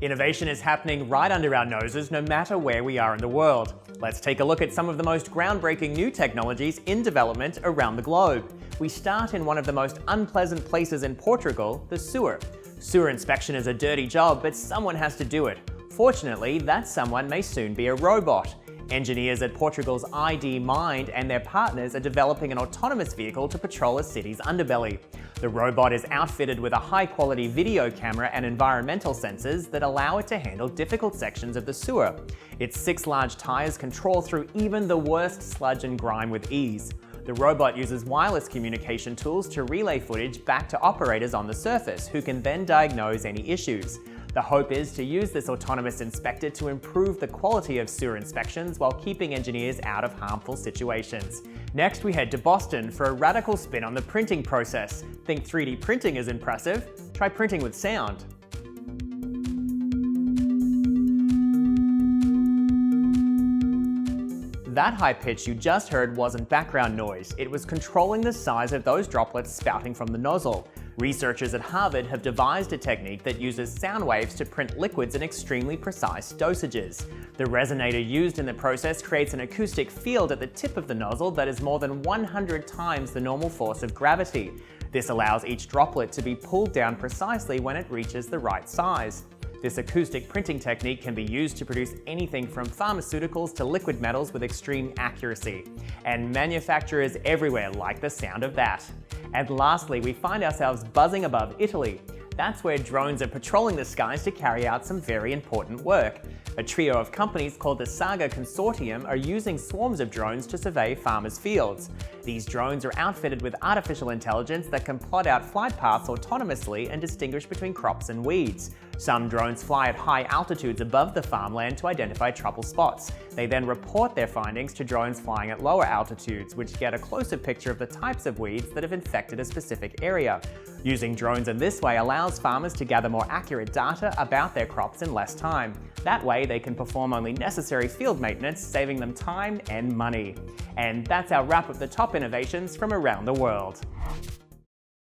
Innovation is happening right under our noses no matter where we are in the world. Let's take a look at some of the most groundbreaking new technologies in development around the globe. We start in one of the most unpleasant places in Portugal, the sewer. Sewer inspection is a dirty job, but someone has to do it. Fortunately, that someone may soon be a robot. Engineers at Portugal's IDMind and their partners are developing an autonomous vehicle to patrol a city's underbelly. The robot is outfitted with a high-quality video camera and environmental sensors that allow it to handle difficult sections of the sewer. Its 6 large tires can trawl through even the worst sludge and grime with ease. The robot uses wireless communication tools to relay footage back to operators on the surface, who can then diagnose any issues. The hope is to use this autonomous inspector to improve the quality of sewer inspections while keeping engineers out of harmful situations. Next, we head to Boston for a radical spin on the printing process. Think 3D printing is impressive? Try printing with sound. That high pitch you just heard wasn't background noise. It was controlling the size of those droplets spouting from the nozzle. Researchers at Harvard have devised a technique that uses sound waves to print liquids in extremely precise dosages. The resonator used in the process creates an acoustic field at the tip of the nozzle that is more than 100 times the normal force of gravity. This allows each droplet to be pulled down precisely when it reaches the right size. This acoustic printing technique can be used to produce anything from pharmaceuticals to liquid metals with extreme accuracy. And manufacturers everywhere like the sound of that. And lastly, we find ourselves buzzing above Italy. That's where drones are patrolling the skies to carry out some very important work. A trio of companies called the SAGA consortium are using swarms of drones to survey farmers' fields. These drones are outfitted with artificial intelligence that can plot out flight paths autonomously and distinguish between crops and weeds. Some drones fly at high altitudes above the farmland to identify trouble spots. They then report their findings to drones flying at lower altitudes, which get a closer picture of the types of weeds that have infected a specific area. Using drones in this way allows farmers to gather more accurate data about their crops in less time. That way, they can perform only necessary field maintenance, saving them time and money. And that's our wrap of the top innovations from around the world.